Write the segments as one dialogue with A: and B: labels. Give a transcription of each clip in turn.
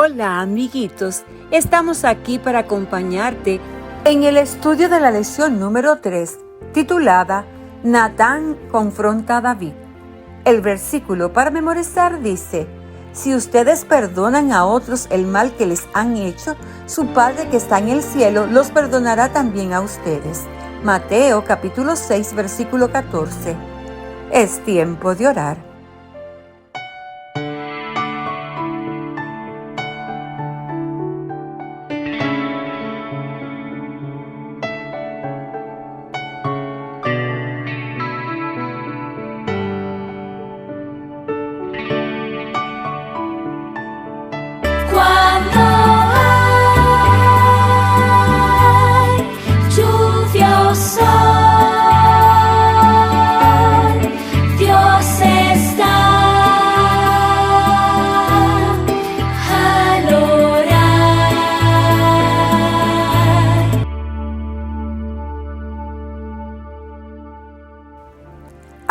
A: Hola amiguitos, estamos aquí para acompañarte en el estudio de la lección número 3, titulada Natán confronta a David. El versículo para memorizar dice: si ustedes perdonan a otros el mal que les han hecho, su Padre que está en el cielo los perdonará también a ustedes. Mateo capítulo 6, versículo 14. Es tiempo de orar.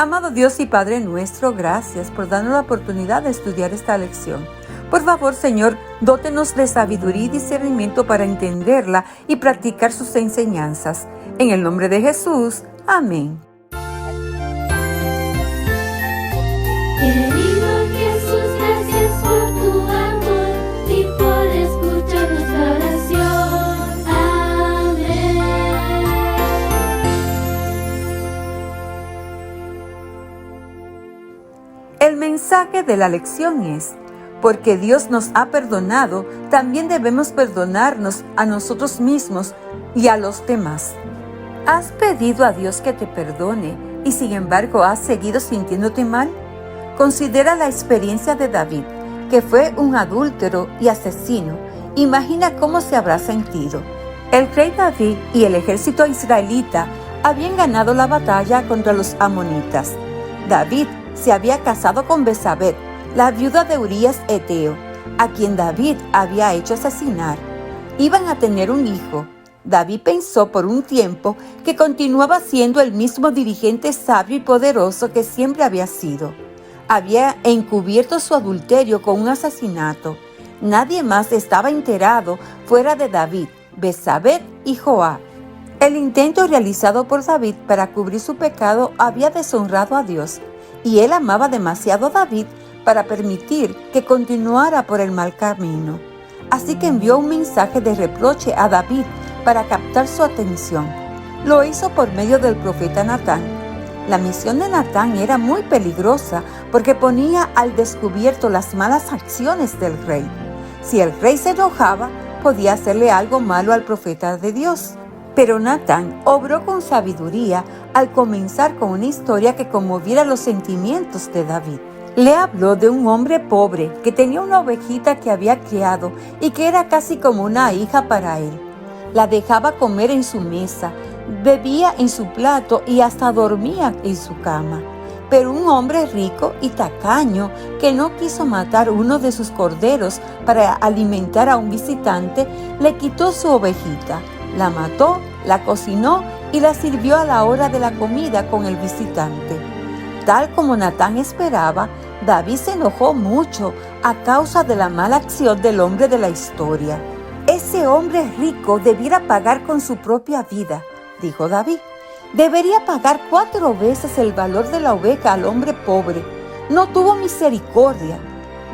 A: Amado Dios y Padre nuestro, gracias por darnos la oportunidad de estudiar esta lección. Por favor, Señor, dótenos de sabiduría y discernimiento para entenderla y practicar sus enseñanzas. En el nombre de Jesús, amén.
B: Querido Jesús, gracias por tu amor y por escuchar nuestra oración. Amén.
A: El mensaje de la lección es: porque Dios nos ha perdonado, también debemos perdonarnos a nosotros mismos y a los demás. ¿Has pedido a Dios que te perdone y sin embargo has seguido sintiéndote mal? Considera la experiencia de David, que fue un adúltero y asesino. Imagina cómo se habrá sentido. El rey David y el ejército israelita habían ganado la batalla contra los amonitas. David se había casado con Betsabé, la viuda de Urías Eteo, a quien David había hecho asesinar. Iban a tener un hijo. David pensó por un tiempo que continuaba siendo el mismo dirigente sabio y poderoso que siempre había sido. Había encubierto su adulterio con un asesinato. Nadie más estaba enterado fuera de David, Betsabé y Joab. El intento realizado por David para cubrir su pecado había deshonrado a Dios, y él amaba demasiado a David para permitir que continuara por el mal camino. Así que envió un mensaje de reproche a David para captar su atención. Lo hizo por medio del profeta Natán. La misión de Natán era muy peligrosa porque ponía al descubierto las malas acciones del rey. Si el rey se enojaba, podía hacerle algo malo al profeta de Dios. Pero Natán obró con sabiduría al comenzar con una historia que conmoviera los sentimientos de David. Le habló de un hombre pobre que tenía una ovejita que había criado y que era casi como una hija para él. La dejaba comer en su mesa, bebía en su plato y hasta dormía en su cama. Pero un hombre rico y tacaño que no quiso matar uno de sus corderos para alimentar a un visitante, le quitó su ovejita, la mató, la cocinó y la sirvió a la hora de la comida con el visitante. Tal como Natán esperaba, David se enojó mucho a causa de la mala acción del hombre de la historia. Ese hombre rico debiera pagar con su propia vida, dijo David. Debería pagar 4 veces el valor de la oveja al hombre pobre. No tuvo misericordia.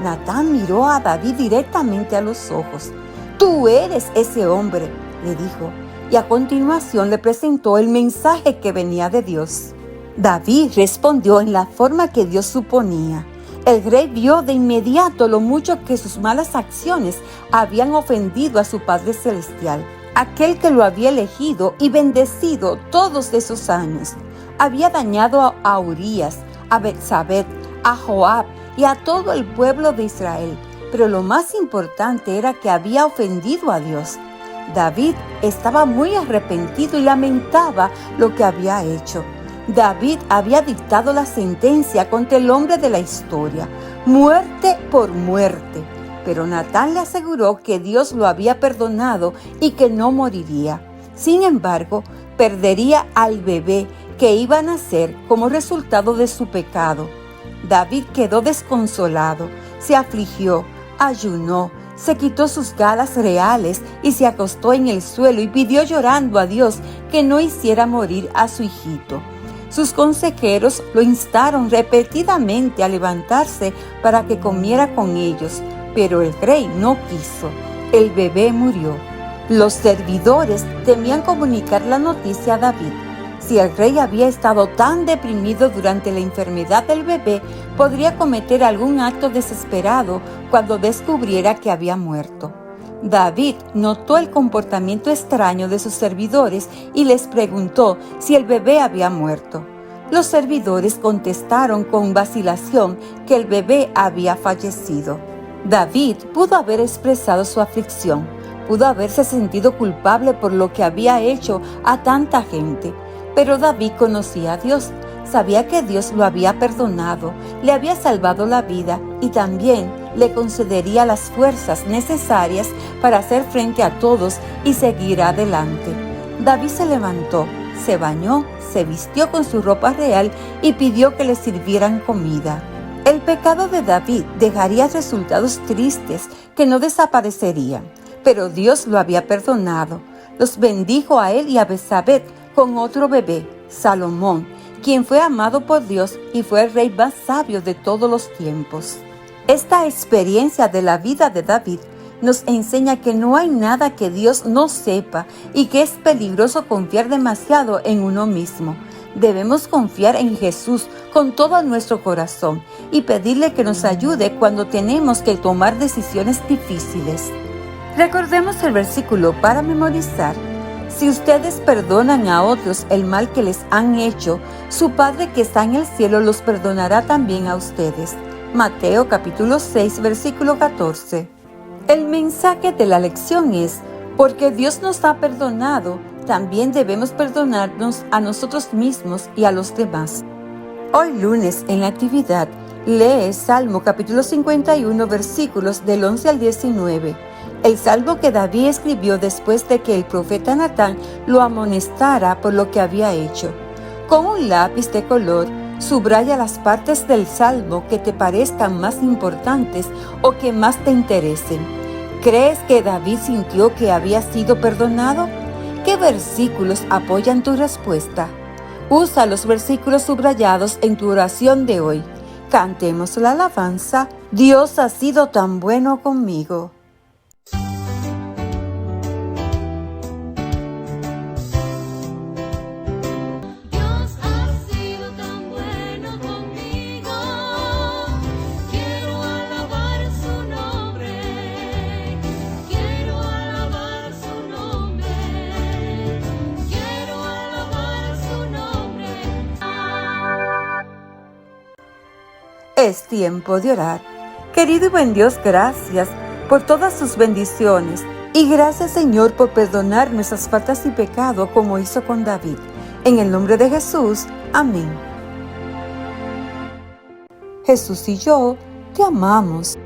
A: Natán miró a David directamente a los ojos. Tú eres ese hombre, le dijo, y a continuación le presentó el mensaje que venía de Dios. David respondió en la forma que Dios suponía. El rey vio de inmediato lo mucho que sus malas acciones habían ofendido a su Padre Celestial, aquel que lo había elegido y bendecido todos esos años. Había dañado a Urías, a Betsabé, a Joab y a todo el pueblo de Israel, pero lo más importante era que había ofendido a Dios. David estaba muy arrepentido y lamentaba lo que había hecho. David había dictado la sentencia contra el hombre de la historia, muerte por muerte. Pero Natán le aseguró que Dios lo había perdonado y que no moriría. Sin embargo, perdería al bebé que iba a nacer como resultado de su pecado. David quedó desconsolado, se afligió, ayunó Se quitó sus galas reales y se acostó en el suelo y pidió llorando a Dios que no hiciera morir a su hijito. Sus consejeros lo instaron repetidamente a levantarse para que comiera con ellos, pero el rey no quiso. El bebé murió. Los servidores temían comunicar la noticia a David. Si el rey había estado tan deprimido durante la enfermedad del bebé, podría cometer algún acto desesperado cuando descubriera que había muerto. David notó el comportamiento extraño de sus servidores y les preguntó si el bebé había muerto. Los servidores contestaron con vacilación que el bebé había fallecido. David pudo haber expresado su aflicción, pudo haberse sentido culpable por lo que había hecho a tanta gente. Pero David conocía a Dios, sabía que Dios lo había perdonado, le había salvado la vida y también le concedería las fuerzas necesarias para hacer frente a todos y seguir adelante. David se levantó, se bañó, se vistió con su ropa real y pidió que le sirvieran comida. El pecado de David dejaría resultados tristes que no desaparecerían, pero Dios lo había perdonado. Los bendijo a él y a Betsabé con otro bebé, Salomón, quien fue amado por Dios y fue el rey más sabio de todos los tiempos. Esta experiencia de la vida de David nos enseña que no hay nada que Dios no sepa y que es peligroso confiar demasiado en uno mismo. Debemos confiar en Jesús con todo nuestro corazón y pedirle que nos ayude cuando tenemos que tomar decisiones difíciles. Recordemos el versículo para memorizar. Si ustedes perdonan a otros el mal que les han hecho, su Padre que está en el cielo los perdonará también a ustedes. Mateo capítulo 6, versículo 14. El mensaje de la lección es: porque Dios nos ha perdonado, también debemos perdonarnos a nosotros mismos y a los demás. Hoy lunes en la actividad, lee Salmo capítulo 51, versículos del 11 al 19. El salmo que David escribió después de que el profeta Natán lo amonestara por lo que había hecho. Con un lápiz de color, subraya las partes del salmo que te parezcan más importantes o que más te interesen. ¿Crees que David sintió que había sido perdonado? ¿Qué versículos apoyan tu respuesta? Usa los versículos subrayados en tu oración de hoy. Cantemos la alabanza: Dios ha sido tan bueno conmigo. Es tiempo de orar. Querido y buen Dios, gracias por todas sus bendiciones y gracias, Señor, por perdonar nuestras faltas y pecado como hizo con David. En el nombre de Jesús, amén. Jesús y yo te amamos.